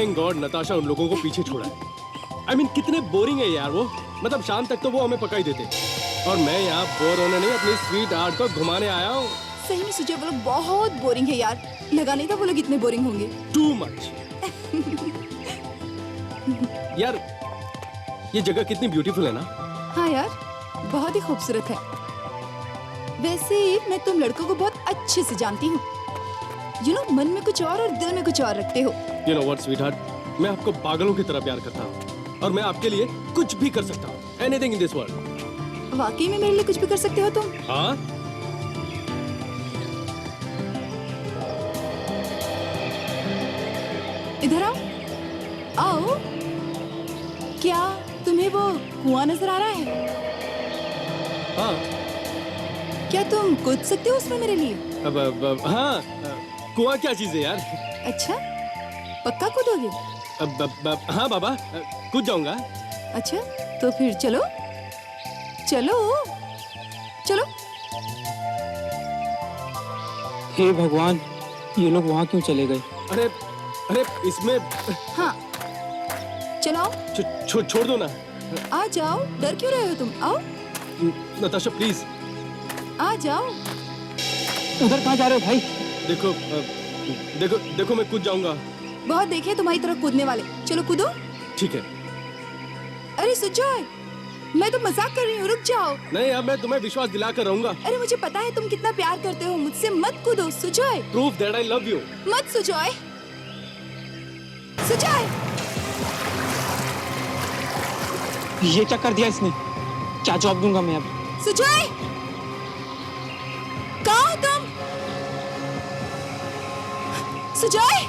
Thank God Natasha उन लोगों को पीछे छोड़ा है। I mean, कितने बोरिंग है यार वो। मतलब शाम तक तो वो हमें पका ही देते और मैं यहाँ बोर होने नहीं अपनी स्वीट आर्ट को घुमाने आया हूँ। सही में सुजय, वो लोग बहुत बोरिंग है यार। लगा नहीं था वो लोग इतने बोरिंग होंगे। Too much. यार ये जगह कितनी ब्यूटीफुल है ना। हाँ यार, बहुत ही खूबसूरत है। वैसे मैं तुम लड़कों को बहुत अच्छे से जानती हूँ। यू नो, मन में कुछ और दिल में कुछ और रखते हो। You know what, sweetheart? मैं आपको पागलों की तरह प्यार करता हूँ और मैं आपके लिए कुछ भी कर सकता हूँ। Anything in this world. वाकई में मेरे लिए कुछ भी कर सकते हो तुम? हाँ? इधर आओ। आओ। क्या तुम्हें वो कुआं नजर आ रहा है? हाँ। क्या तुम कूद सकते हो उसमें मेरे लिए? हाँ। कुआं क्या चीज है यार? अच्छा, पक्का कूदोगे? हाँ बाबा, कूद जाऊंगा। अच्छा, तो फिर चलो चलो चलो। हे भगवान, ये लोग वहाँ क्यों चले गए? अरे अरे इसमें हाँ, चलो आओ। छोड़ दो ना। आ जाओ, डर क्यों रहे हो तुम? आओ नताशा प्लीज। आ जाओ। उधर कहाँ जा रहे हो भाई? देखो देखो देखो मैं कूद जाऊंगा। बहुत देखे तुम्हारी तरफ कूदने वाले। चलो कूदो। ठीक है। अरे सुजय, मैं तो मजाक कर रही हूँ, रुक जाओ। नहीं, अब मैं तुम्हें विश्वास दिलाकर रहूंगा। अरे मुझे पता है तुम कितना प्यार करते हो मुझसे। मत कूदो Sujay. Proof that I love you. मत सुजय। सुजय, ये क्या कर दिया इसने? क्या जवाब दूंगा मैं अब? सुजय, कहाँ हो तुम? सुजय,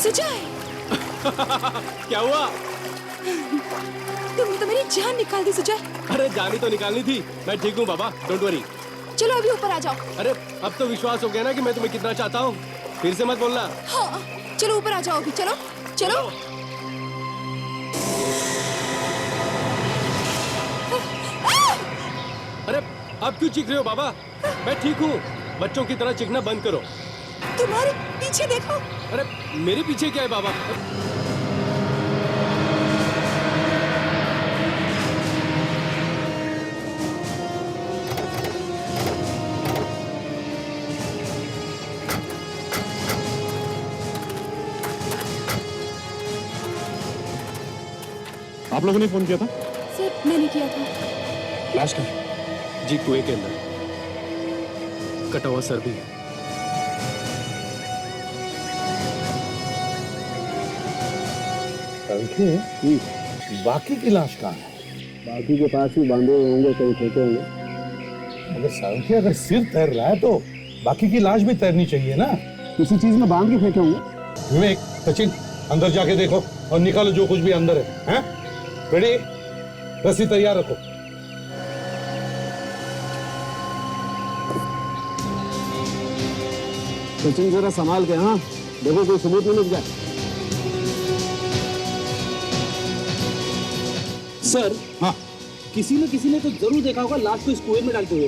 सुजय। क्या हुआ? तुमने तो मेरी जान निकाल दी सुजय। अरे जानी तो निकालनी थी। मैं ठीक हूँ बाबा, डोंट वरी। चलो अभी ऊपर आ जाओ। अरे अब तो विश्वास हो गया ना कि मैं तुम्हें कितना चाहता हूँ। फिर से मत बोलना। हाँ, चलो ऊपर आ जाओ अभी। चलो चलो। अरे अब क्यों चीख रहे हो बाबा? मैं ठीक हूँ। बच्चों की तरह चीखना बंद करो। तुम्हारे पीछे देखो। अरे मेरे पीछे क्या है बाबा? आप लोगों ने फोन किया था? सर मैंने किया था। लाश का? जी कुएं के अंदर कटा हुआ सर भी है। बाकी की लाश कहाँ है? बाकी के पास ही बांधे हुए होंगे, कहीं फेंके होंगे। मगर सांख्य अगर सिर तैर रहा है तो बाकी की लाश भी तैरनी चाहिए ना। किसी चीज में बांध के फेंके होंगे। विवेक, सचिन, अंदर जाके देखो और निकालो जो कुछ भी अंदर है। हैं? रेडी? रस्सी तैयार रखो। सचिन जरा संभाल के। हाँ, देखो कोई सबूत नहीं मिल जाए। सर, हाँ, किसी ने तो जरूर देखा होगा लाश को इस कुएं में डालते हुए।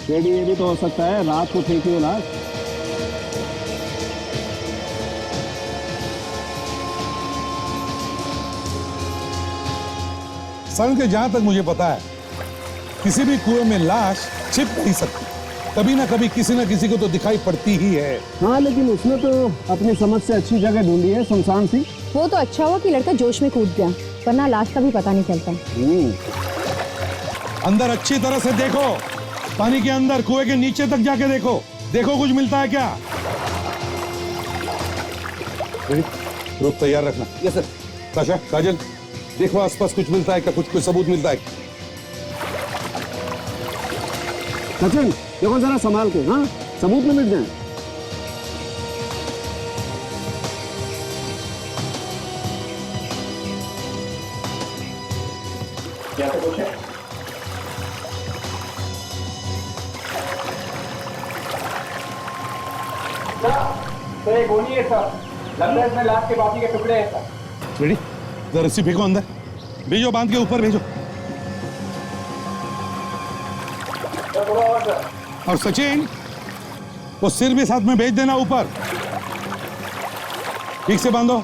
शेडी ये भी तो हो सकता है, रात को फेंकी हो लाश। संख्य जहां तक मुझे पता है किसी भी कुएं में लाश छिप नहीं सकती। कभी ना कभी किसी ना किसी को तो दिखाई पड़ती ही है। हाँ, लेकिन उसने तो अपनी समझ से अच्छी जगह ढूंढी है, सुनसान सी। वो तो अच्छा हुआ कि लड़का जोश में कूद गया, वरना लाश का भी पता नहीं चलता। अंदर अच्छी तरह से देखो, पानी के अंदर कुएं के नीचे तक जाके देखो। देखो कुछ मिलता है क्या? ग्रुप तैयार रखना। Yes sir. ताशा, काजल, देखो आसपास कुछ मिलता है क्या? कुछ सबूत मिलता है? सचिन देखो जरा संभाल के। हाँ, सबूत में मिट जाए। क्या तो कुछ है? तो ये गोली है सर। लगता है इसमें लाश के बाकी के टुकड़े हैं सर। रेडी? रस्सी फेंको अंदर। भेजो, बांध के ऊपर भेजो। और सचिन, वो सिर भी साथ में भेज देना ऊपर। ठीक से बांधो।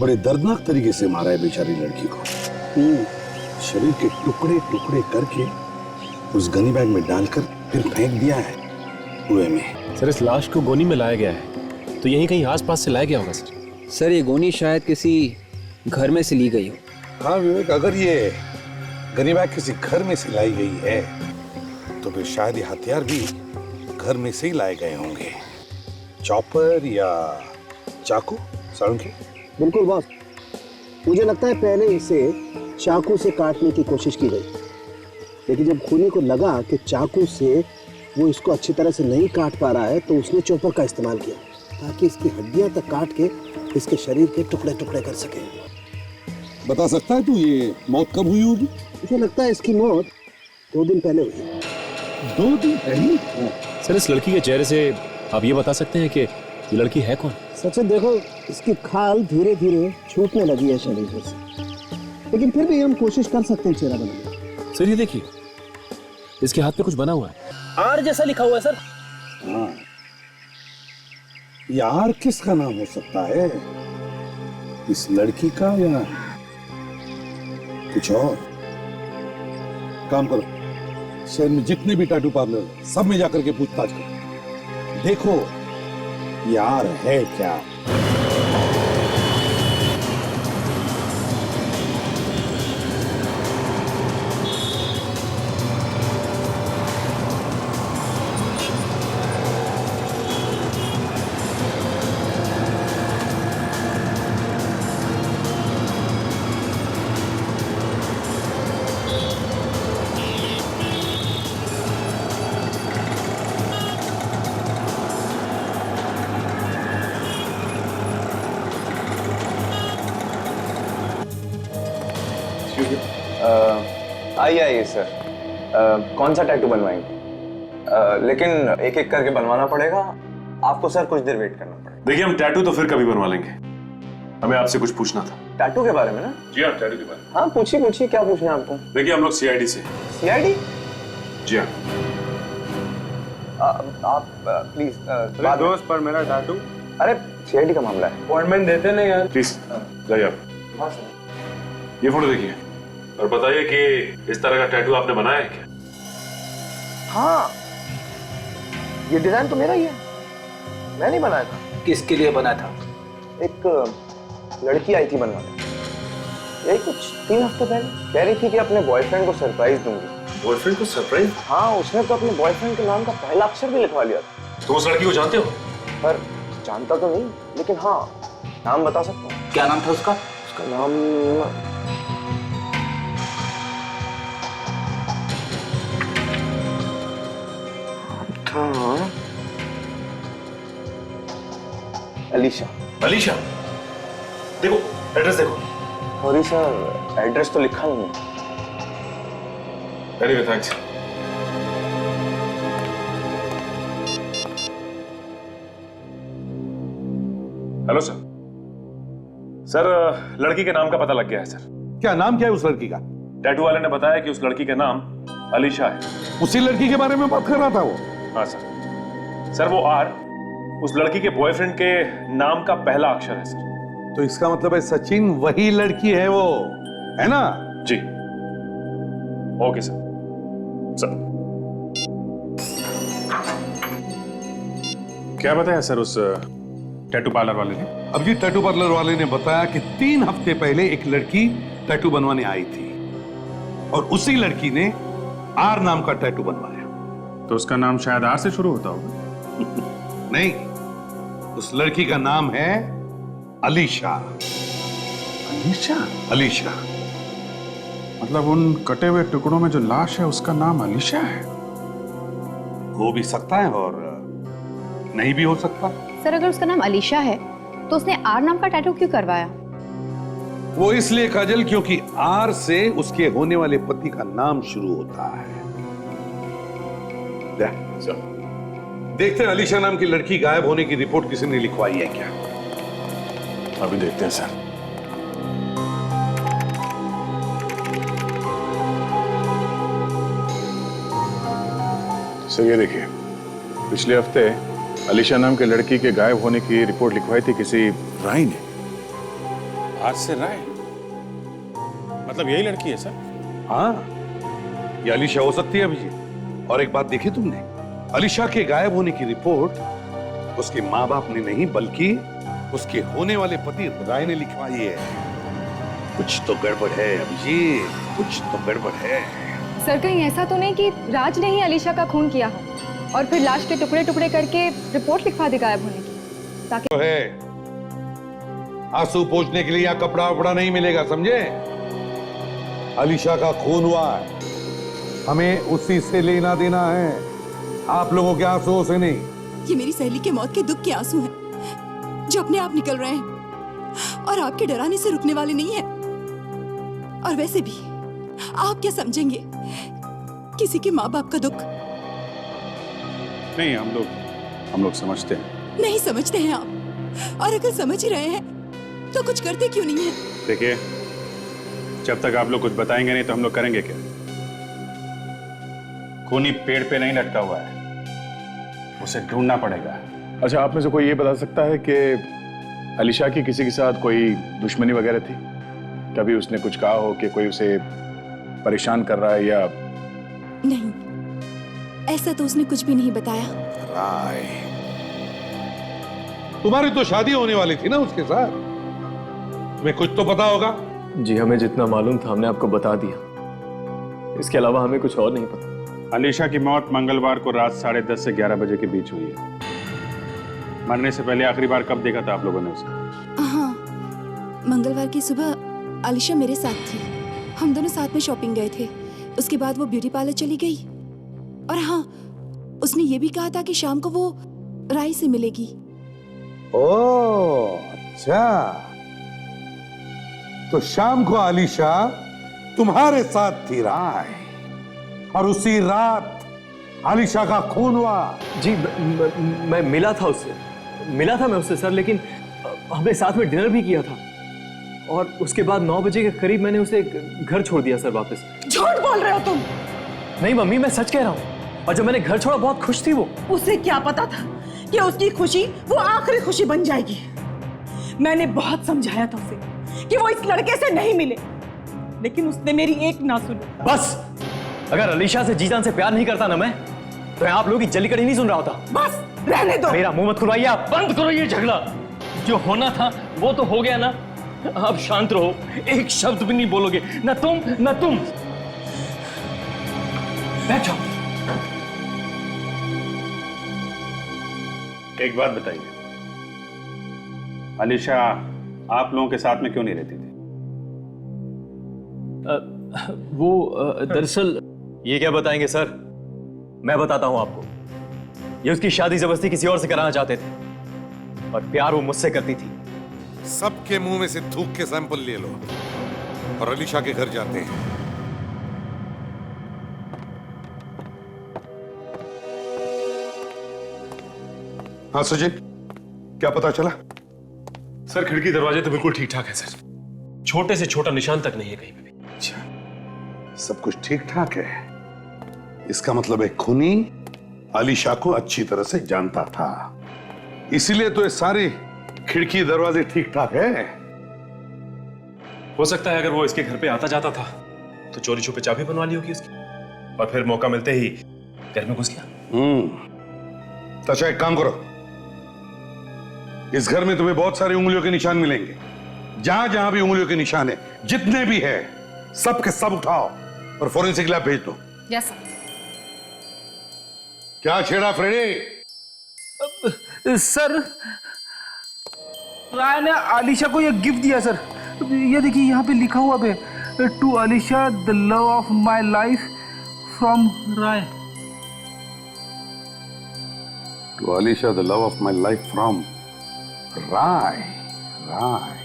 बड़े दर्दनाक तरीके से मारा है बेचारी लड़की को। शरीर के टुकड़े टुकड़े करके उस गनी बैग में डालकर फिर फेंक दिया है कुएं में। सर, इस लाश को गोनी में लाया गया है, तो यहीं कहीं आसपास से लाया गया होगा सर। सर ये गोनी शायद किसी घर में से ली गई हो। हाँ विवेक, अगर ये गनी बैग किसी घर में से लाई गई है तो फिर शायद ये हथियार भी घर में से ही लाए गए होंगे। चॉपर या चाकू, साळुंखे? बिल्कुल बॉस, मुझे लगता है पहले इसे चाकू से काटने की कोशिश की गई, लेकिन जब खूनी को लगा कि चाकू से वो इसको अच्छी तरह से नहीं काट पा रहा है तो उसने चॉपर का इस्तेमाल किया ताकि इसकी हड्डियां तक काट के इसके शरीर के टुकड़े टुकड़े कर सके। बता सकता है तू ये मौत कब हुई होगी? मुझे लगता है इसकी मौत 2 दिन पहले हुई। 2 दिन पहले? सर, इस लड़की के चेहरे से आप ये बता सकते हैं कि ये लड़की है कौन? सचिन देखो, इसकी खाल धीरे धीरे छूटने लगी है शरीर से, लेकिन फिर भी हम कोशिश कर सकते हैं चेहरा बनाने की। सर ये देखिए, इसके हाथ पे कुछ बना हुआ है। आर जैसा लिखा हुआ है सर। हाँ, यार किसका नाम हो सकता है? इस लड़की का या कुछ और? काम करो, शहर में जितने भी टैटू पार्लर सब में जाकर के पूछताछ करो, देखो यार है क्या। आइए सर, कौन सा टैटू बनवाएंगे? लेकिन एक एक करके बनवाना पड़ेगा आपको सर, कुछ देर वेट करना पड़ेगा। देखिए, हम टैटू तो फिर कभी बनवा लेंगे, हमें आपसे कुछ पूछना था। टैटू के बारे में ना? जी हाँ, टैटू के बारे में। हाँ पूछिए पूछिए, क्या पूछना है आपको? देखिए, हम लोग सीआईडी से। सीआईडी? जी हाँ। आप प्लीज दोस्त पर मेरा टैटू। अरे सीआईडी का मामला है, अपॉइंटमेंट देते नहीं यार। प्लीज जाइए आप। हाँ सर। ये फोटो देखिए और बताइए कि इस तरह का टैटू आपने बनाया है क्या? हाँ, ये डिजाइन तो मेरा ही है, मैं नहीं बनाया था। किसके लिए बना था? एक लड़की आई थी बनवाने, यही कुछ 3 हफ्ते पहले। कह रही थी कि अपने बॉयफ्रेंड को सरप्राइज दूंगी। बॉयफ्रेंड को सरप्राइज? हाँ, उसने तो अपने बॉयफ्रेंड के नाम का पहला अक्षर भी लिखवा लिया था। तो उस लड़की को जानते हो? पर जानता तो नहीं, लेकिन हाँ नाम बता सकता हूँ। क्या नाम था उसका? उसका नाम था अलीशा। अलीशा? देखो एड्रेस देखो। सॉरी सर, एड्रेस तो लिखा नहीं है। Anyway thanks. Hello sir. Sir, लड़की के नाम का पता लग गया है सर। क्या नाम क्या है उस लड़की का? टैटू वाले ने बताया कि उस लड़की का नाम अलीशा है। उसी लड़की के बारे में बात कर रहा था वो? हाँ सर। सर, वो आर उस लड़की के बॉयफ्रेंड के नाम का पहला अक्षर है सर। तो इसका मतलब है सचिन वही लड़की है वो, है ना? जी। Okay sir. सर क्या बताया सर उस टैटू पार्लर वाले ने? अब ये टैटू पार्लर वाले ने बताया कि 3 हफ्ते पहले एक लड़की टैटू बनवाने आई थी और उसी लड़की ने आर नाम का टैटू बनवाया। तो उसका नाम शायद आर से शुरू होता होगा। नहीं, उस लड़की का नाम है अलीशा। अलीशा? अलीशा। मतलब उन कटे हुए टुकड़ों में जो लाश है उसका नाम अलीशा है? हो भी सकता है और नहीं भी हो सकता। सर, अगर उसका नाम अलीशा है तो उसने आर नाम का टैटू क्यों करवाया? वो इसलिए काजल, क्योंकि आर से उसके होने वाले पति का नाम शुरू होता है। देखते हैं अलीशा नाम की लड़की गायब होने की रिपोर्ट किसी ने लिखवाई है क्या। अभी देखते हैं सर। सर ये देखिए, पिछले हफ्ते अलीशा नाम के लड़की के गायब होने की रिपोर्ट लिखवाई थी किसी राय ने। आज से राय मतलब यही लड़की है सर? हाँ, ये अलीशा हो सकती है अभिजीत। और एक बात देखी तुमने, अलीशा के गायब होने की रिपोर्ट उसके माँ बाप ने नहीं बल्कि उसके होने वाले पति राय ने लिखवाई है। कुछ तो गड़बड़ है अभिजीत, कुछ तो गड़बड़ है। सर कहीं ऐसा तो नहीं कि राज ने ही अलीशा का खून किया हो और फिर लाश के टुकड़े टुकड़े करके रिपोर्ट लिखवा दी गायब होने की, ताकि तो है आंसू पोंछने के लिए या कपड़ा वपड़ा नहीं मिलेगा, समझे। अलीशा का खून हुआ है, हमें उसी से लेना देना है, आप लोगों के आंसुओं से नहीं। ये मेरी सहेली के मौत के दुख के आंसू हैं जो अपने आप निकल रहे हैं और आपके डराने से रुकने वाले नहीं हैं। और वैसे भी आप क्या समझेंगे किसी के माँ बाप का दुख? नहीं, हम लोग समझते हैं। नहीं समझते हैं आप, और अगर समझ ही रहे हैं तो कुछ करते क्यों नहीं है? देखिए, जब तक आप लोग कुछ बताएंगे नहीं तो हम लोग करेंगे क्या? खूनी पेड़ पे नहीं लटका हुआ है, उसे ढूंढना पड़ेगा। अच्छा, आप में से कोई ये बता सकता है कि अलीशा की किसी के साथ कोई दुश्मनी वगैरह थी? कभी उसने कुछ कहा हो कि कोई उसे परेशान कर रहा है या? नहीं, ऐसा तो उसने कुछ भी नहीं बताया। राय, तुम्हारी तो शादी होने वाली थी ना उसके साथ, तुम्हें कुछ तो पता होगा। जी हमें जितना मालूम था हमने आपको बता दिया, इसके अलावा हमें कुछ और नहीं पता। अलीशा की मौत मंगलवार को रात 10:30 से 11 बजे के बीच हुई है। मरने से पहले आखिरी बार कब देखा था आप लोगों ने उसे? हाँ, मंगलवार की सुबह अलीशा मेरे साथ थी, हम दोनों साथ में शॉपिंग गए थे। उसके बाद वो ब्यूटी पार्लर चली गई और हाँ, उसने ये भी कहा था कि शाम को वो राय से मिलेगी। ओह अच्छा, तो शाम को अलीशा तुम्हारे साथ थी राय, और उसी रात अलीशा का खून हुआ। जी मैं मिला था उससे सर, लेकिन हमने साथ में डिनर भी किया था और उसके बाद 9 बजे के करीब मैंने उसे घर छोड़ दिया सर वापस। झूठ बोल रहे हो तुम? नहीं मम्मी, मैं सच कह रहा हूँ। और जब मैंने घर छोड़ा बहुत खुश थी वो। उसे क्या पता था कि उसकी खुशी वो आखिरी खुशी बन जाएगी। मैंने बहुत समझाया था उसे कि वो इस लड़के से नहीं मिले, लेकिन उसने मेरी एक ना सुनी। बस, अगर अलीशा से जीजान से प्यार नहीं करता ना मैं, तो आप लोगों की जलीकड़ी नहीं सुन रहा होता। बस रहने दो, मेरा मुंह मत खुलवाइए, आप बंद करो ये झगड़ा। जो होना था वो तो हो गया ना, आप शांत रहो, एक शब्द भी नहीं बोलोगे, ना तुम ना तुम। बैठ जाओ। एक बात बताइए, अलीशा आप लोगों के साथ में क्यों नहीं रहती थी? दरअसल ये क्या बताएंगे सर, मैं बताता हूं आपको। ये उसकी शादी जबरदस्ती किसी और से कराना चाहते थे और प्यार वो मुझसे करती थी। सबके मुंह में से थूक के सैंपल ले लो और अलीशा के घर जाते हैं। हाँ सचिन, क्या पता चला? सर खिड़की दरवाजे तो बिल्कुल ठीक ठाक है सर, छोटे से छोटा निशान तक नहीं है कहीं पे भी। अच्छा, सब कुछ ठीक ठाक है। इसका मतलब है खूनी अलीशा को अच्छी तरह से जानता था, इसीलिए तो ये सारी खिड़की दरवाजे ठीक ठाक है। हो सकता है अगर वो इसके घर पे आता जाता था तो चोरी छुपे चाबी बनवा ली होगी उसकी, और फिर मौका मिलते ही घर में घुस गया। तो अच्छा एक काम करो, इस घर में तुम्हें बहुत सारी उंगलियों के निशान मिलेंगे। जहां जहां भी उंगलियों के निशान है, जितने भी है, सब के सब उठाओ और फोरेंसिक लैब भेज दो। Yes sir. क्या छेड़ा फ्रेडी? सर, राय ने अलीशा को ये गिफ्ट दिया सर। ये देखिए यहाँ पे लिखा हुआ है, to Alisha the love of my life from Rai. To Alisha the love of my life from Rai. Rai,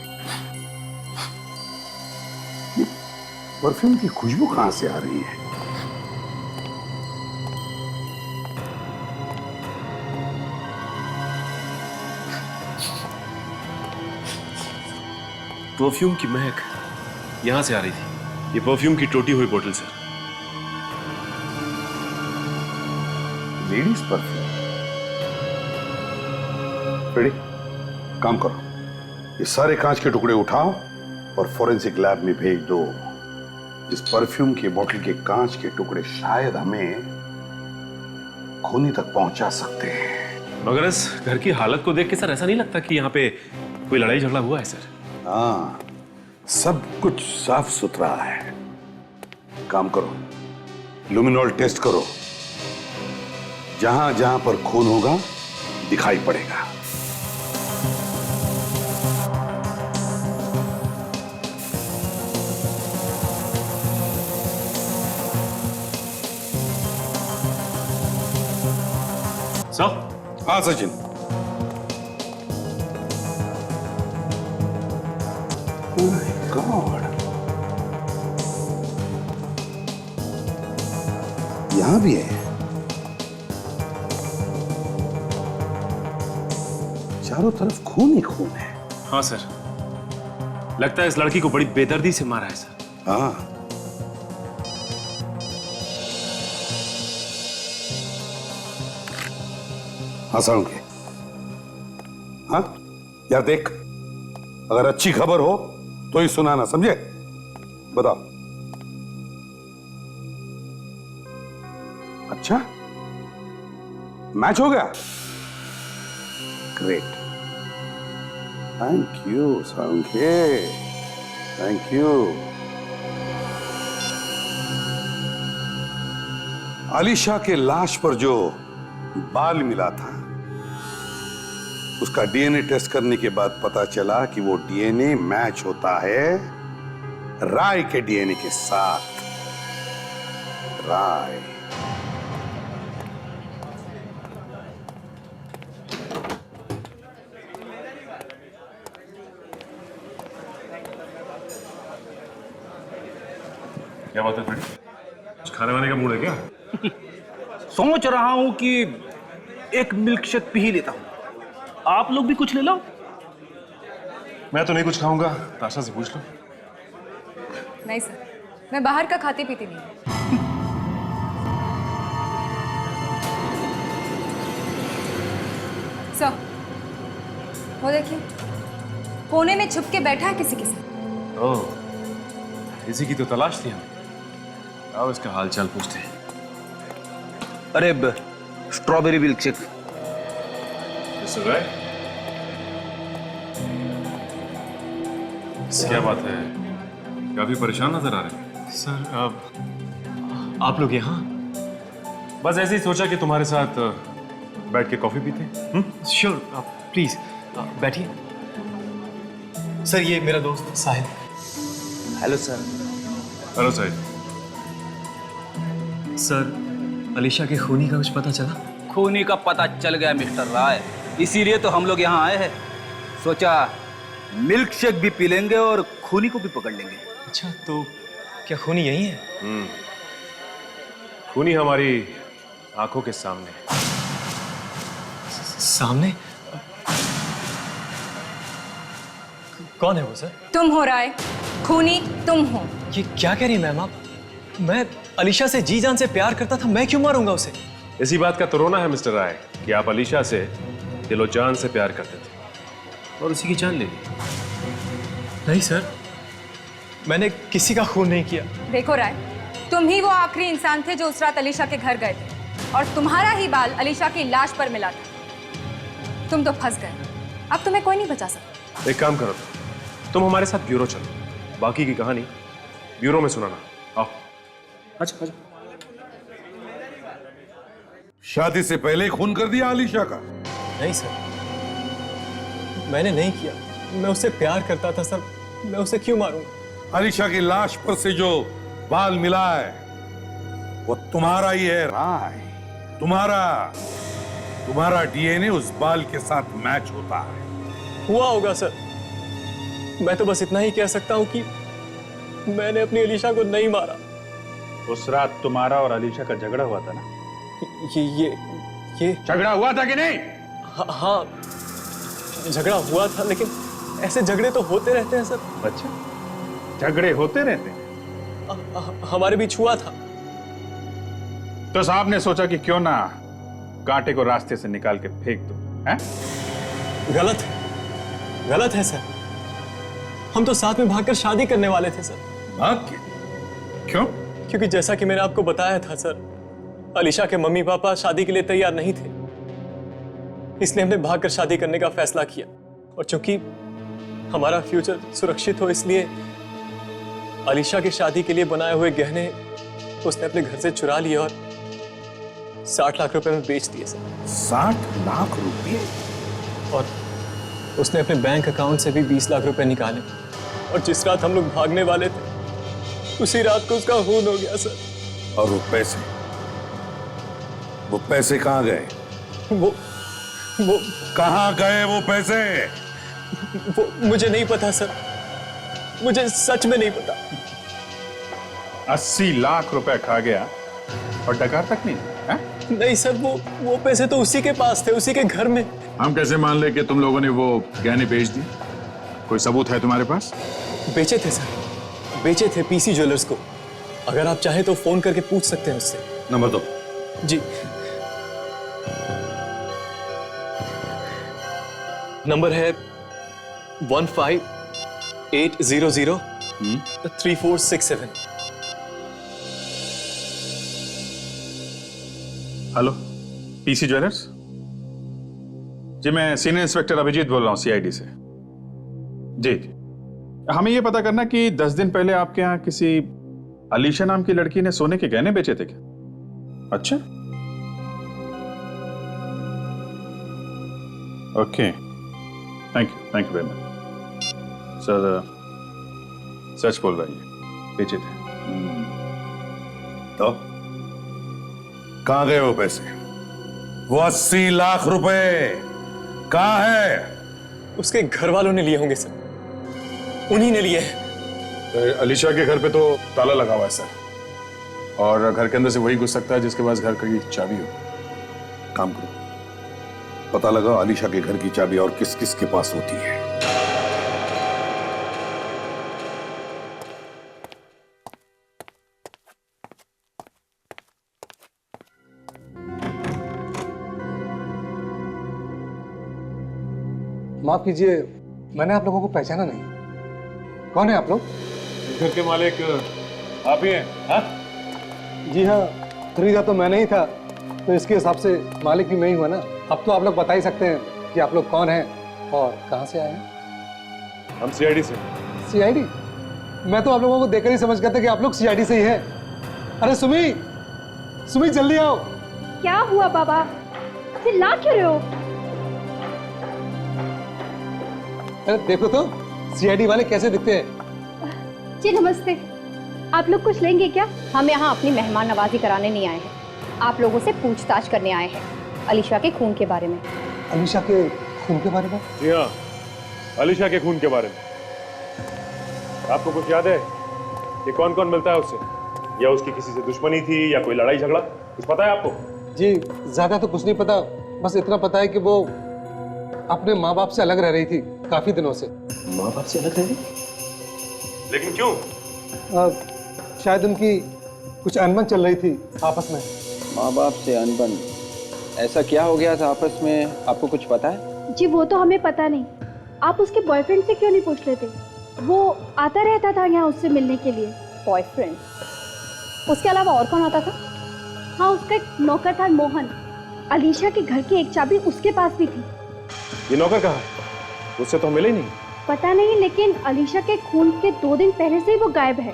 perfume की खुशबू कहां से आ रही है? परफ्यूम की महक यहां से आ रही थी। ये परफ्यूम की टूटी हुई बोतल सर। Ladies perfume. रेडी, काम करो, ये सारे कांच के टुकड़े उठाओ और फोरेंसिक लैब में भेज दो। इस परफ्यूम की बोतल के कांच के टुकड़े शायद हमें खूनी तक पहुंचा सकते हैं। मगर इस घर की हालत को देख के सर ऐसा नहीं लगता कि यहाँ पे कोई लड़ाई झगड़ा हुआ है सर। हाँ, सब कुछ साफ सुथरा है। काम करो, लुमिनॉल टेस्ट करो, जहां जहां पर खून होगा दिखाई पड़ेगा। सर। हाँ सचिन। Oh my God, यहां भी है। चारों तरफ खून ही खून है। हाँ सर, लगता है इस लड़की को बड़ी बेदर्दी से मारा है सर। हाँ, हंसाऊंगे। हाँ यार, देख, अगर अच्छी खबर हो तो ही सुनाना, समझे? बताओ। अच्छा, मैच हो गया? ग्रेट, थैंक यू साउंगे, थैंक यू। आलिशा के लाश पर जो बाल मिला था, उसका डीएनए टेस्ट करने के बाद पता चला कि वो डीएनए मैच होता है राय के डीएनए के साथ। राय। क्या बात है फ्रेंड? कुछ खाने वाने का मूड है क्या? सोच रहा हूं कि एक मिल्क शेक पी ही लेता हूं। आप लोग भी कुछ ले लो। मैं तो नहीं कुछ खाऊंगा, ताशा से पूछ लो। नहीं सर, मैं बाहर का खाती पीती नहीं। सर, वो देखिए, कोने में छुप के बैठा है किसी के साथ। ओह, इसी की तो तलाश थी हमें। आओ इसका हाल चाल पूछते हैं। अरे स्ट्रॉबेरी मिल्क शेक। क्या बात है, काफी परेशान नजर आ रहे हैं। सर, आप लोग यहाँ? बस ऐसे ही सोचा कि तुम्हारे साथ बैठ के कॉफी पीते। श्योर, प्लीज बैठिए। सर, ये मेरा दोस्त Sahil. Hello sir. Hello Sahil. Sir, Alisha के खूनी का कुछ पता चला? खूनी का पता चल गया मिस्टर राय, इसीलिए तो हम लोग यहाँ आए हैं। सोचा मिल्क शेक भी पी लेंगे और खूनी को भी पकड़ लेंगे। अच्छा, तो क्या खूनी यही है? खूनी हमारी आंखों के सामने। सामने? कौन है वो सर? तुम हो राय, खूनी तुम हो। ये क्या कह रही मैम आप? मैं अलीशा से जी जान से प्यार करता था, मैं क्यों मारूंगा उसे? इसी बात का तो रोना है मिस्टर राय कि आप अलीशा से दिलो जान से प्यार करते थे और उसी की जान ले ली। नहीं सर, मैंने किसी का खून नहीं किया। देखो राय, तुम ही वो आखिरी इंसान थे जो उस रात अलीशा के घर गए थे और तुम्हारा ही बाल अलीशा की लाश पर मिला था। तुम तो फंस गए, अब तुम्हें कोई नहीं बचा सकता। एक काम करो, तुम हमारे साथ ब्यूरो चलो, बाकी की कहानी ब्यूरो में सुनाना। आओ। अच्छा अच्छा। शादी से पहले ही खून कर दिया आलिशा का? नहीं सर, मैंने नहीं किया। मैं उससे प्यार करता था सर, मैं उसे क्यों मारूंगा? आलिशा की लाश पर से जो बाल मिला है वो तुम्हारा ही है राय, तुम्हारा डीएनए उस बाल के साथ मैच होता है। हुआ होगा सर, मैं तो बस इतना ही कह सकता हूं कि मैंने अपनी अलीशा को नहीं मारा। उस रात तुम्हारा और अलीशा का झगड़ा हुआ था ना? ये झगड़ा हुआ था कि नहीं? हाँ, झगड़ा हुआ था, लेकिन ऐसे झगड़े तो होते रहते हैं सर। अच्छा, झगड़े होते रहते हैं? हमारे बीच हुआ था। तो साहब ने सोचा कि क्यों ना कांटे को रास्ते से निकाल के फेंक दो, हैं? गलत है सर। हम तो साथ में भागकर शादी करने वाले थे सर। भाग के? क्यों? क्योंकि जैसा कि मैंने आपको बताया था सर, अलीशा के मम्मी पापा शादी के लिए तैयार नहीं थे, इसलिए हमने भागकर शादी करने का फैसला किया। और चूंकि हमारा फ्यूचर सुरक्षित हो, इसलिए अलीशा की शादी के लिए बनाए हुए गहने उसने अपने घर से चुरा लिए और 60 लाख रुपए में बेच दिए सर। 60 लाख रुपए? और उसने अपने बैंक अकाउंट से भी 20 लाख रुपए निकाले। और जिस रात हम लोग भागने वाले थे, उसी रात को उसका खून हो गया सर। और वो पैसे कहाँ गए? वो कहाँ गए वो पैसे? वो मुझे नहीं पता सर, मुझे सच में नहीं पता। 80 लाख रुपए खा गया और डकार तक नहीं है? नहीं सर, वो पैसे तो उसी के पास थे, उसी के घर में। हम कैसे मान ले कि तुम लोगों ने वो गहने बेच दिए? कोई सबूत है तुम्हारे पास? बेचे थे सर, बेचे थे पीसी ज्वेलर्स को। अगर आप चाहे तो फोन करके पूछ सकते हैं उससे। नंबर दो। जी, नंबर है 15-800-3467। Hello, PC jewellers? जी, मैं सीनियर इंस्पेक्टर अभिजीत बोल रहा हूँ, सीआईडी से। जी, हमें ये पता करना कि 10 दिन पहले आपके यहाँ किसी अलीशा नाम की लड़की ने सोने के गहने बेचे थे क्या? अच्छा, okay, thank you very much. Sir, सच बोल रही है, बेचे थे। तो कहाँ गए वो पैसे? वो 80 लाख रुपए कहाँ है? उसके घर वालों ने लिए होंगे सर, उन्हीं ने लिए हैं। अलीशा के घर पे तो ताला लगा हुआ है सर, और घर के अंदर से वही घुस सकता है जिसके पास घर की चाबी हो। काम करो, पता लगाओ अलीशा के घर की चाबी और किस किस के पास होती है। माफ कीजिए, मैंने आप लोगों को पहचाना नहीं। कौन है आप लोग? घर के मालिक आप ही हैं? हाँ? जी हाँ, खरीदा तो मैंने ही था, तो इसके हिसाब से मालिक भी मैं ही हुआ ना। अब तो आप लोग बता ही सकते हैं कि आप लोग कौन हैं और कहाँ से आए हैं। हम सीआईडी से। सीआईडी? मैं तो आप लोगों को देखकर ही समझ गया था कि आप लोग सीआईडी से ही हैं। अरे सुमी जल्दी आओ। क्या हुआ बाबा, चिल्ला क्यों रहे हो? अरे देखो तो सीआईडी वाले कैसे दिखते हैं। जी नमस्ते, आप लोग कुछ लेंगे क्या? हम यहाँ अपनी मेहमान नवाजी कराने नहीं आए हैं, आप लोगों से पूछताछ करने आए हैं अलीशा के खून के बारे में। अलीशा के खून के बारे में? जी हाँ, अलीशा के खून के बारे में। आपको कुछ याद है कि कौन कौन मिलता है उससे, या उसकी किसी से दुश्मनी थी या कोई लड़ाई झगड़ा, कुछ पता है आपको? जी ज्यादा तो कुछ नहीं पता, बस इतना पता है कि वो अपने माँ बाप से अलग रह रही थी काफी दिनों से। माँ बाप से अलग रह रही? लेकिन क्यों? शायद उनकी कुछ अनबन चल रही थी आपस में। माँ बाप से अनबन? ऐसा क्या हो गया था आपस में, आपको कुछ पता है? जी वो तो हमें पता नहीं, आप उसके बॉयफ्रेंड से क्यों नहीं पूछ लेते? वो आता रहता था यहाँ उससे मिलने के लिए। बॉयफ्रेंड? उसके अलावा और कौन आता था? हाँ, उसका एक नौकर था मोहन, अलीशा के घर की एक चाबी उसके पास भी थी। ये नौकर कहाँ है? उससे तो मिले ही नहीं। पता नहीं, लेकिन अलीशा के खून के 2 दिन पहले से ही वो गायब है।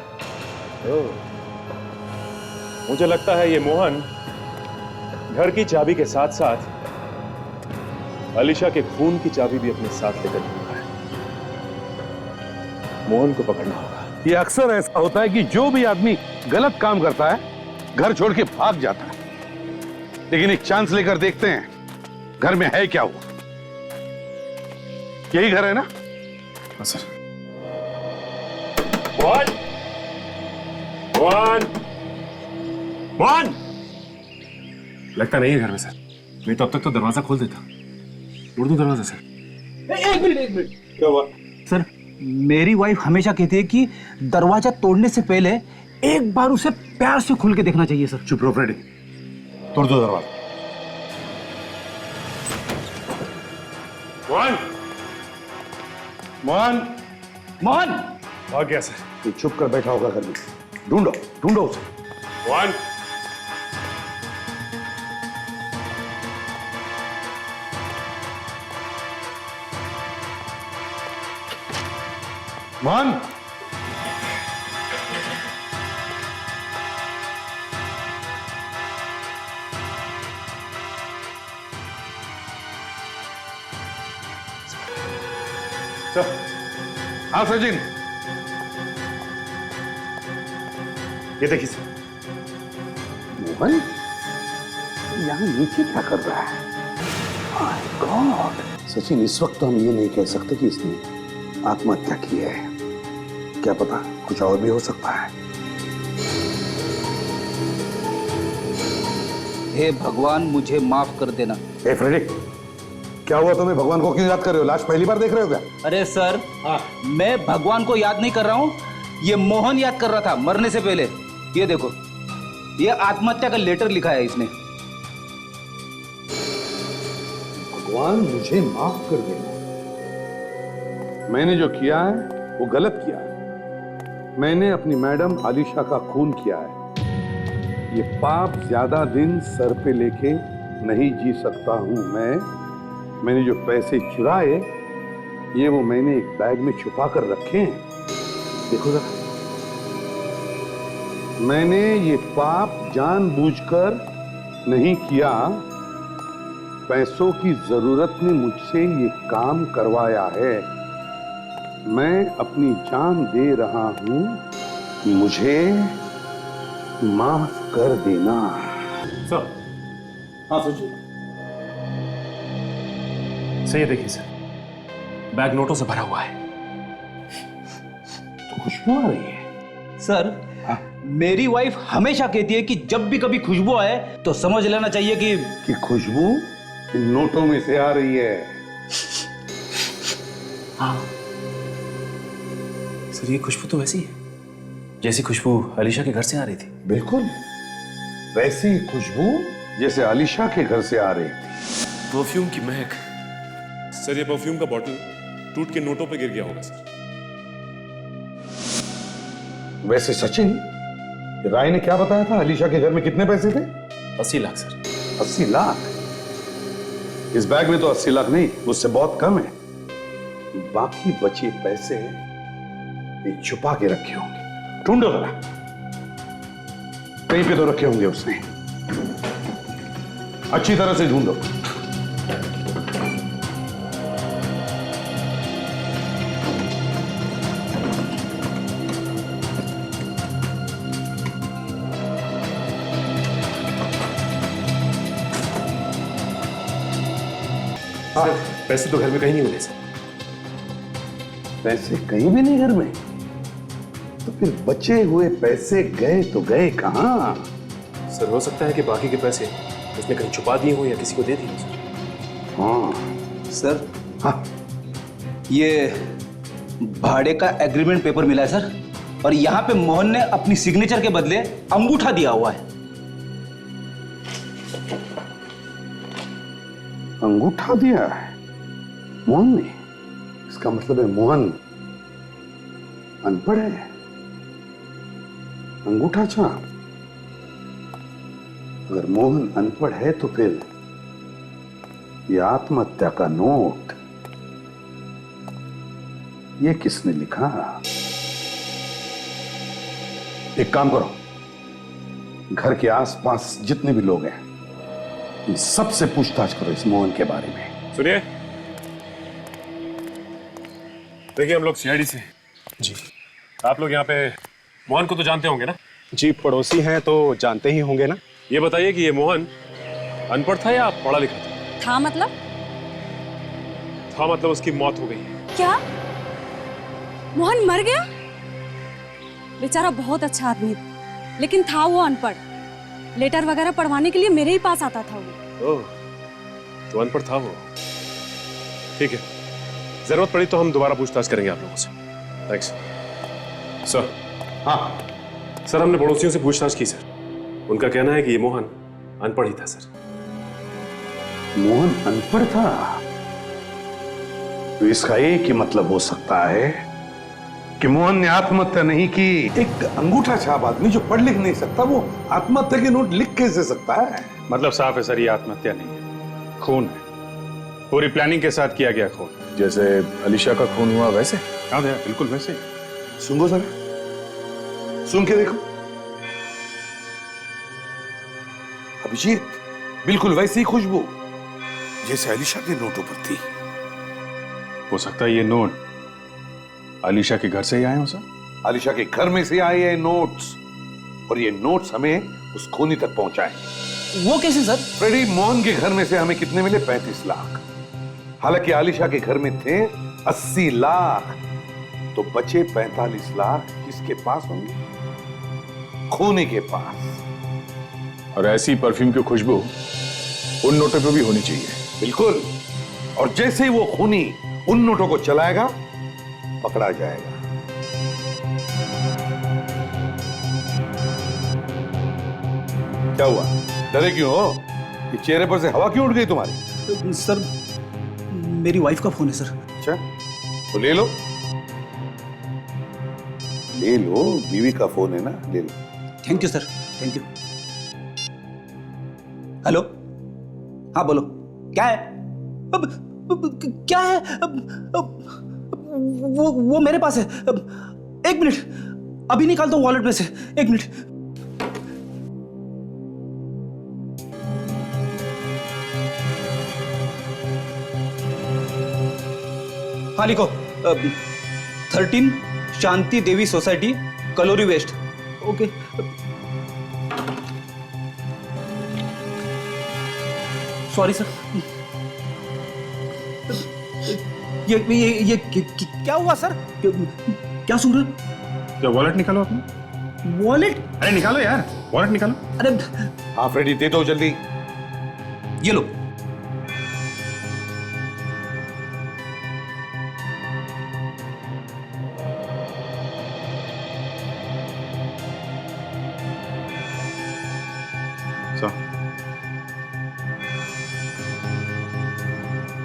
मुझे लगता है ये मोहन घर की चाबी के साथ साथ अलीशा के खून की चाबी भी अपने साथ लेकर घूमा है। मोहन को पकड़ना होगा। ये अक्सर ऐसा होता है कि जो भी आदमी गलत काम करता है घर छोड़ के भाग जाता है, लेकिन एक चांस लेकर देखते हैं घर में है क्या हुआ। यही घर है ना? हाँ सर। मोहन! लगता नहीं है घर में सर, नहीं तो अब तक तो दरवाजा खोल देता। तोड़ दूं दरवाजा सर? एक मिनट। क्या हुआ? सर, मेरी वाइफ हमेशा कहती है कि दरवाजा तोड़ने से पहले एक बार उसे प्यार से खुल के देखना चाहिए सर। चुप रहो फ्रेडी, तोड़ दो दरवाजा। मोहन, मोहन, मोहन! भाग गया सर। ये चुप कर बैठा होगा घर में, ढूंढो ढूंढो उसे। मोहन, मोहन, हाँ सचिन, ये देखिए सर। मोहन यहाँ नीचे क्या कर रहा है? My God! सचिन, इस वक्त तो हम ये नहीं कह सकते कि इसने आत्महत्या की है। क्या पता कुछ और भी हो सकता है। हे भगवान, मुझे माफ कर देना। ए फ्रेडिक, क्या हुआ तुम्हें? भगवान को क्यों याद कर रहे हो? लाश पहली बार देख रहे हो क्या? अरे सर, मैं भगवान को याद नहीं कर रहा हूँ, ये मोहन याद कर रहा था मरने से पहले। ये देखो, ये आत्महत्या का लेटर लिखा है इसने। भगवान मुझे माफ कर देना। मैंने जो किया है वो गलत किया है। मैंने अपनी मैडम आलिशा का खून किया है। ये पाप ज्यादा दिन सर पे लेके नहीं जी सकता हूं मैंने जो पैसे चुराए, ये वो मैंने एक बैग में छुपा कर रखे हैं। देखो जरा, मैंने ये पाप जानबूझकर नहीं किया। पैसों की जरूरत ने मुझसे ये काम करवाया है। मैं अपनी जान दे रहा हूं, मुझे माफ कर देना। सर। हाँ सचिन, सही है, देखिए सर, बैग नोटों से भरा हुआ है। तो खुशबू आ रही है। सर, मेरी वाइफ हमेशा कहती है कि जब भी कभी खुशबू आए तो समझ लेना चाहिए कि खुशबू इन नोटों में से आ रही है। हाँ सर, ये खुशबू तो वैसी है जैसी खुशबू अलीशा के घर से आ रही थी। बिल्कुल वैसी खुशबू जैसे अलीशा के घर से आ रही थी। परफ्यूम की महक। सर, ये परफ्यूम का बॉटल टूट के नोटों पे गिर गया होगा सर। वैसे सचिन, राय ने क्या बताया था? अलीशा के घर में कितने पैसे थे? 80 लाख सर। 80 लाख? इस बैग में तो 80 लाख नहीं, उससे बहुत कम है। बाकी बचे पैसे ये छुपा के रखे होंगे। ढूंढो जरा, कहीं पे तो रखे होंगे उसने। अच्छी तरह से ढूंढो। पैसे तो घर में कहीं नहीं मिले सर। पैसे कहीं भी नहीं घर में? तो फिर बचे हुए पैसे गए तो गए कहां? सर, हो सकता है कि बाकी के पैसे उसने कहीं छुपा दिए हो या किसी को दे दिए हो सर। हाँ सर। हाँ, ये भाड़े का एग्रीमेंट पेपर मिला है सर, और यहाँ पे मोहन ने अपनी सिग्नेचर के बदले अंगूठा दिया हुआ है। अंगूठा दिया है मोहन ने? इसका मतलब है मोहन अनपढ़ है। अंगूठा छाप? अगर मोहन अनपढ़ है तो फिर यह आत्महत्या का नोट ये किसने लिखा? एक काम करो, घर के आसपास जितने भी लोग हैं इन सबसे पूछताछ करो इस मोहन के बारे में। सुनिए, देखिए, हम लोग सीआईडी से। जी। आप लोग यहाँ पे मोहन को तो जानते होंगे ना? जी, पड़ोसी हैं तो जानते ही होंगे ना। ये बताइए कि ये मोहन अनपढ़ था या पढ़ा लिखा था? था मतलब? था मतलब उसकी मौत हो गई है। क्या? मोहन मर गया? बेचारा बहुत अच्छा आदमी था, लेकिन था वो अनपढ़। लेटर वगैरह पढ़वाने के लिए मेरे ही पास आता था वो। ओह, तो अनपढ़ था वो। ठीक है, जरूरत पड़ी तो हम दोबारा पूछताछ करेंगे आप लोगों से। Thanks sir. हाँ सर, हमने पड़ोसियों से पूछताछ की सर। उनका कहना है कि ये मोहन अनपढ़ ही था सर। मोहन अनपढ़ था? तो इसका एक ही मतलब हो सकता है कि मोहन ने आत्महत्या नहीं की। एक अंगूठा छाप आदमी जो पढ़ लिख नहीं सकता, वो आत्महत्या के नोट लिख कैसे सकता है? मतलब साफ है सर, ये आत्महत्या नहीं है, खून है। पूरी प्लानिंग के साथ किया गया खून। जैसे अलीशा का खून हुआ वैसे? हाँ भैया, बिल्कुल वैसे। सुंगो सर, सुन के देखो। अभिजीत, बिल्कुल वैसी ही खुशबू जैसे अलीशा के नोटों पर थी। हो सकता है ये नोट अलीशा के घर से ही आए हो सर? अलीशा के घर में से आए हैं नोट्स, और ये नोट्स हमें उस खूनी तक पहुंचाए। वो कैसे सर? फ्रेडी, मोहन के घर में से हमें कितने मिले? 35 लाख। हालांकि आलिशा के घर में थे 80 लाख, तो बचे 45 लाख किसके पास होंगे? खूनी के पास। और ऐसी परफ्यूम की खुशबू उन नोटों पे भी होनी चाहिए। बिल्कुल। और जैसे ही वो खूनी उन नोटों को चलाएगा, पकड़ा जाएगा। क्या हुआ? डरे क्यों हो? ये चेहरे पर से हवा क्यों उड़ गई तुम्हारी? सर, मेरी वाइफ का फोन है सर। अच्छा, तो ले लो। ले लो, बीवी का फोन है ना, ले लो। Thank you sir, thank you. Hello, हाँ बोलो, क्या है? क्या है? वो मेरे पास है। एक मिनट, अभी निकालता हूँ वॉलेट में से। एक मिनट। हाँ लिखो, 13 शांति देवी सोसाइटी, कलोरी वेस्ट। ओके। Sorry sir. ये क्या हुआ सर? क्या सुन रहे? क्या वॉलेट निकालो अपना। वॉलेट? अरे निकालो यार, वॉलेट निकालो। अरे हाँ फ्रेडी, दे दो जल्दी। ये लो।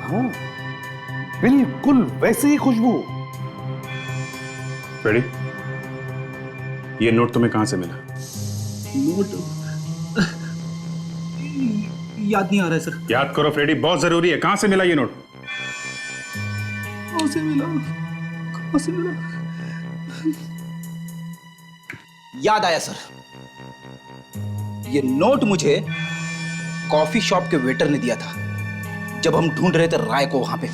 हाँ, बिल्कुल वैसे ही खुशबू। फ्रेडी, ये नोट तुम्हें कहां से मिला? नोट याद नहीं आ रहा है सर। याद करो फ्रेडी, बहुत जरूरी है। कहां से मिला ये नोट? कहां से मिला? कहां से मिला? याद आया सर। ये नोट मुझे कॉफी शॉप के वेटर ने दिया था जब हम ढूंढ रहे थे राय को वहां पे।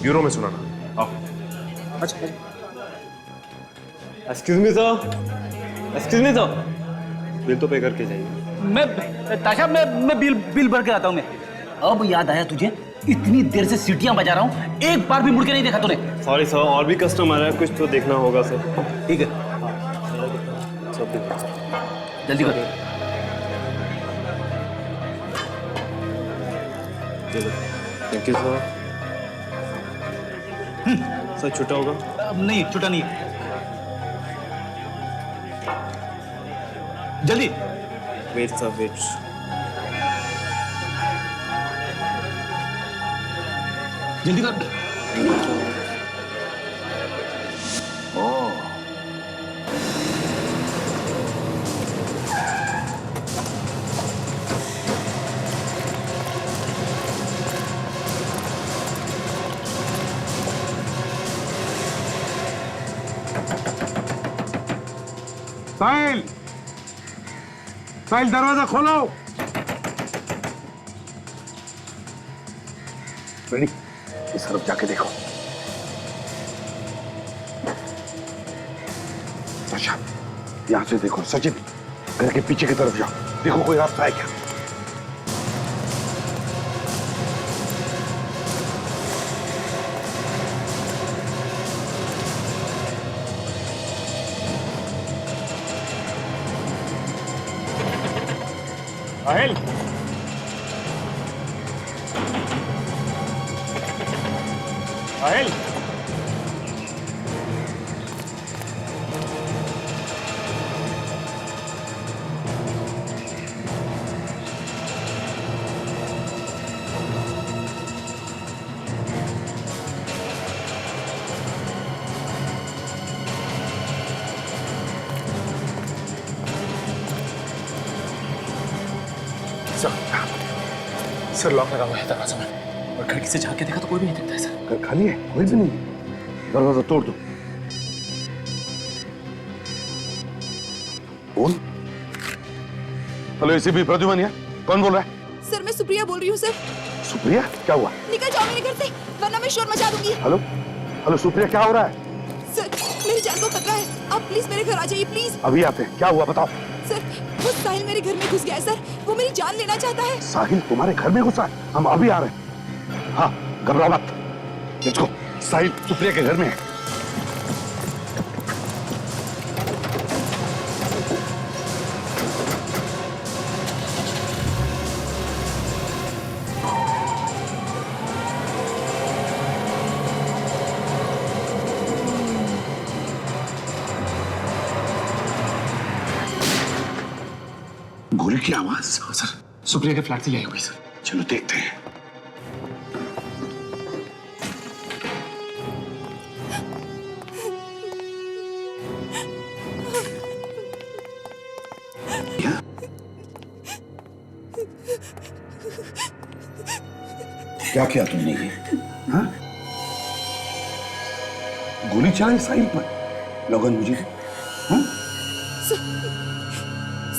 ब्यूरो में सुना ना। आओ। अच्छा। Excuse me sir, excuse me sir, bill तो पे करके जाइए। मैं ताशा, मैं बिल भर के आता हूं मैं। अब याद आया तुझे? इतनी देर से सीटियां बजा रहा हूं, एक बार भी मुड़ के नहीं देखा तूने। सॉरी सर, और भी कस्टमर है, कुछ तो देखना होगा सर। ठीक है, जल्दी कर। Thank you sir. सर छुट्टा होगा? नहीं, छुट्टा नहीं। जल्दी। Wait sir, wait. जल्दी कर। साहिल, साहिल दरवाजा खोलो। रेडी, इस तरफ जाके देखो। अच्छा, यहां से देखो। सचिन, घर के पीछे की तरफ जाओ, देखो कोई रास्ता है क्या। साहिल, साहिल, सर लॉक लगा हुआ है दरवाजा में और खिड़की से झांक के देखा तो कोई भी नहीं दिखता है सर। घर खाली है, कोई भी नहीं। दरवाजा तोड़ दो। कौन? हेलो एसीपी प्रद्युमन यहाँ, कौन बोल रहा है? सर मैं सुप्रिया बोल रही हूँ सर। सुप्रिया, क्या हुआ? निकल जाओ मेरे घर से वरना मैं शोर मचा दूंगी। हेलो हेलो सुप्रिया, क्या हो रहा है? सर मेरी जान को खतरा है, आप प्लीज मेरे घर आ जाइए प्लीज। अभी आते हैं, क्या हुआ बताओ। सर वो साहिल मेरे घर में घुस गया है सर, वो मेरी जान लेना चाहता है। साहिल तुम्हारे घर में घुसा है? हम अभी आ रहे हैं। हाँ घबराओ मत, लेट्स गो। साहिल सुप्रिया के घर में है। गोली की आवाज? सर सुप्रिया के फ्लैट से आई हुई सर। चलो देखते हैं। क्या किया तुमने ये? हाँ? गोली चलाई साहिल पर? लोगन मुझे हाँ?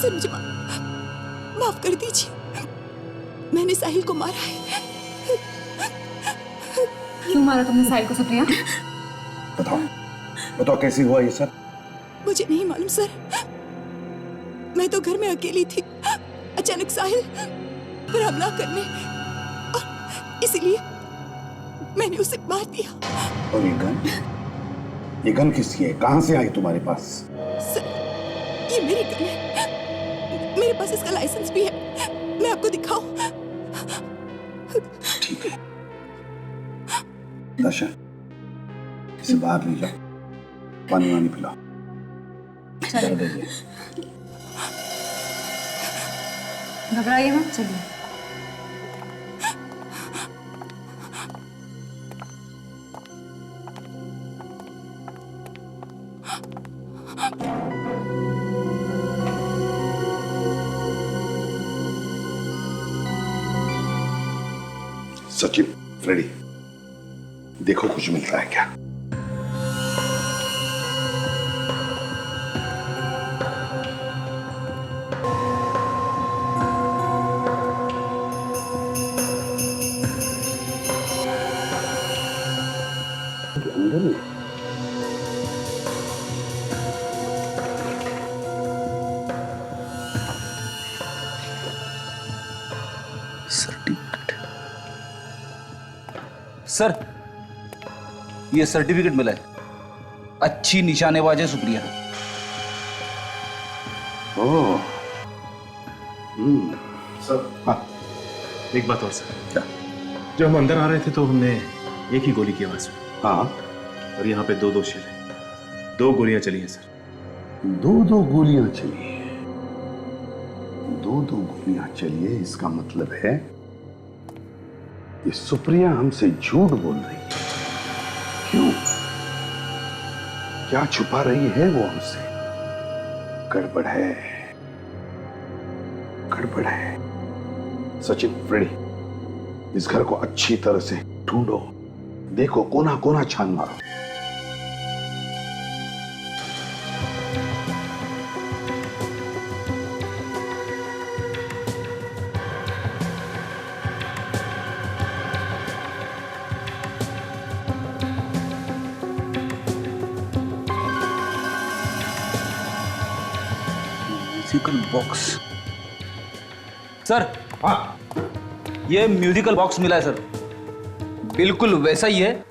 सर मुझे माफ कर दीजिए, मैंने साहिल को मारा है। क्यों मारा तुमने साहिल को सुप्रिया? बताओ बताओ कैसे हुआ ये सब? मुझे नहीं मालूम सर, मैं तो घर में अकेली थी, अचानक साहिल पर हमला करने और इसीलिए मैंने उसे मार दिया। और ये गन किसकी है? कहां से आई तुम्हारे पास? सर ये मेरी गन है, मेरे पास इसका लाइसेंस भी है, मैं आपको दिखाऊं? ठीक है दशा, इसे बाहर ले जाओ, पानी वानी पिलाओ। घबराइए मत, चलिए। सचिन, फ्रेडी, देखो कुछ मिल रहा है क्या? अंदर में सर ये सर्टिफिकेट मिला है, अच्छी निशानेबाज है सुप्रिया। ओह सर हाँ एक बात और सर। क्या? जब हम अंदर आ रहे थे तो हमने एक ही गोली की आवाज सुनी। हाँ और यहाँ पे दो शेर हैं, 2 गोलियां चली हैं सर। दो गोलियां चली है। दो गोलियां चली है, इसका मतलब है ये सुप्रिया हमसे झूठ बोल रही है। क्यों? क्या छुपा रही है वो हमसे? गड़बड़ है, गड़बड़ है। सचिन, फ्रेडी, इस घर को अच्छी तरह से ढूंढो, देखो कोना कोना छान मारो। Musical box. सर हाँ ये म्यूजिकल बॉक्स मिला है सर, बिल्कुल वैसा ही है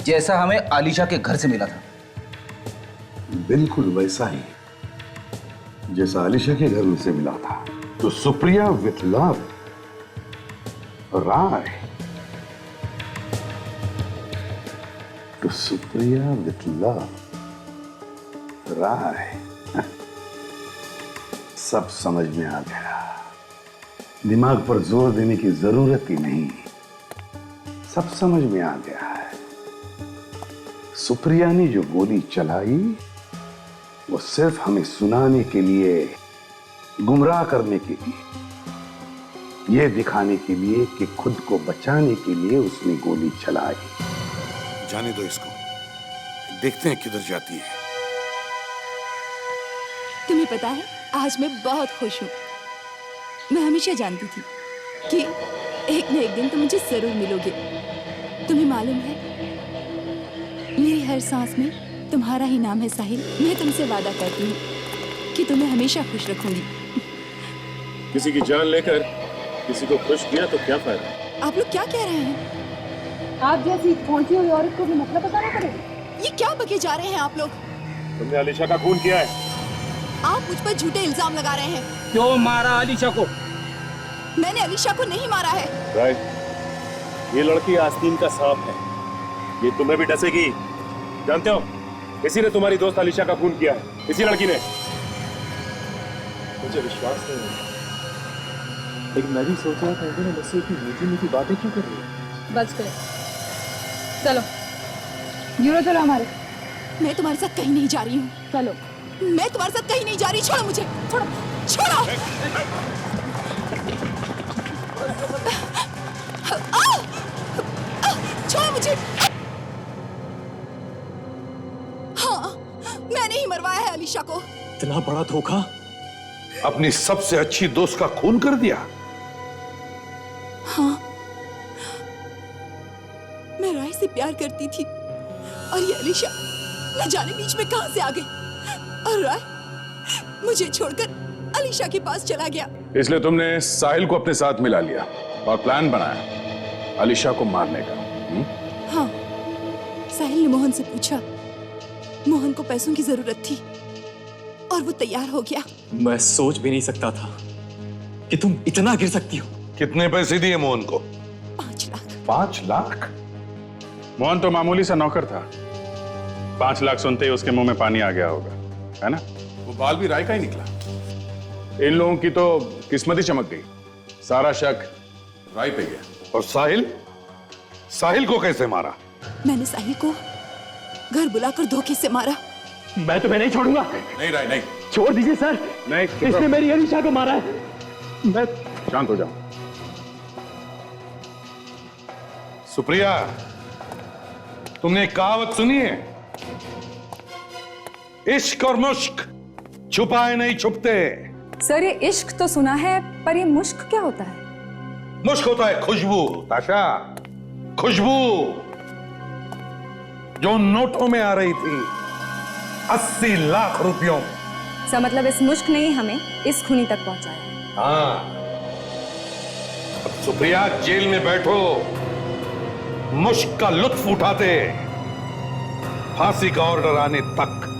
जैसा हमें आलिशा के घर से मिला था। बिल्कुल वैसा ही जैसा आलिशा के घर में से मिला था। तो सुप्रिया विथ लव, राय। तो सुप्रिया विथ लव, राय। सब समझ में आ गया, दिमाग पर जोर देने की जरूरत ही नहीं, सब समझ में आ गया है। सुप्रिया ने जो गोली चलाई वो सिर्फ हमें सुनाने के लिए, गुमराह करने के लिए। ये दिखाने के लिए कि खुद को बचाने के लिए उसने गोली चलाई। जाने दो इसको, देखते हैं किधर जाती है। तुम्हें पता है, आज मैं बहुत खुश हूँ। मैं हमेशा जानती थी कि एक न एक दिन तुम मुझे जरूर मिलोगे। तुम्हें मालूम है, मेरी हर सांस में तुम्हारा ही नाम है साहिल। मैं तुमसे वादा करती हूँ कि तुम्हें हमेशा खुश रखूंगी। किसी की जान लेकर किसी को खुश किया तो क्या फायदा? आप लोग क्या कह रहे हैं? आप जैसी पहुंची हुई औरत को भी मतलब बताना पड़ेगा। ये क्या बके जा रहे हैं आप लोग? तुमने अलीशा का खून किया है। आप मुझ पर झूठे इल्जाम लगा रहे हैं। क्यों मारा अलीशा को? मैंने अलीशा को नहीं मारा है। राइट, ये लड़की आस्तीन का सांप है, ये तुम्हें भी डसेगी। जानते हो, किसी ने तुम्हारी दोस्त अलीशा का खून किया है, इसी लड़की ने। मुझे विश्वास नहीं है, लेकिन मैं भी सोच रहा था इन्होंने मुझसे इतनी मीठी मीठी बातें क्यों कर रही है। बच गए। चलो यूरो, चलो हमारे। मैं तुम्हारे साथ कहीं नहीं जा रही हूँ। चलो। मैं तुम्हारे साथ कहीं नहीं जा रही। छोड़ो मुझे, छोड़ो, छोड़ो। छोड़ो मुझे। हाँ, मैंने ही मरवाया है अलीशा को। इतना बड़ा धोखा। अपनी सबसे अच्छी दोस्त का खून कर दिया। हाँ, मैं राय से प्यार करती थी और ये अलीशा न जाने बीच में कहां से आ गई, और राय मुझे छोड़कर अलीशा के पास चला गया। इसलिए तुमने साहिल को अपने साथ मिला लिया और प्लान बनाया अलीशा को मारने का। हाँ, साहिल ने मोहन से पूछा। मोहन को पैसों की जरूरत थी और वो तैयार हो गया। मैं सोच भी नहीं सकता था कि तुम इतना गिर सकती हो। कितने पैसे दिए मोहन को? 5 लाख। 5 लाख? मोहन तो मामूली सा नौकर था। 5 लाख सुनते ही उसके मुंह में पानी आ गया होगा, है ना? वो बाल भी राय का ही निकला। इन लोगों की तो किस्मत ही चमक गई। सारा शक राय पे गया। और साहिल? साहिल को कैसे मारा? मैंने साहिल को घर बुलाकर धोखे से मारा। मैं तुम्हें नहीं छोड़ूंगा। नहीं राय, नहीं। छोड़ दीजिए सर। नहीं, इसने मेरी अलीशा को मारा है। मैं शांत हो जाओ। सुप्रिया, तुमने एक कहावत सुनी है? इश्क और मुश्क छुपाए नहीं छुपते। सर, ये इश्क तो सुना है, पर ये मुश्क क्या होता है? मुश्क होता है खुशबू, ताशा। खुशबू जो नोटों में आ रही थी, 80 लाख रुपयों। सर, मतलब इस मुश्क ने ही हमें इस खूनी तक पहुंचाया है। हाँ, अब सुप्रिया जेल में बैठो, मुश्क का लुत्फ उठाते, फांसी का ऑर्डर आने तक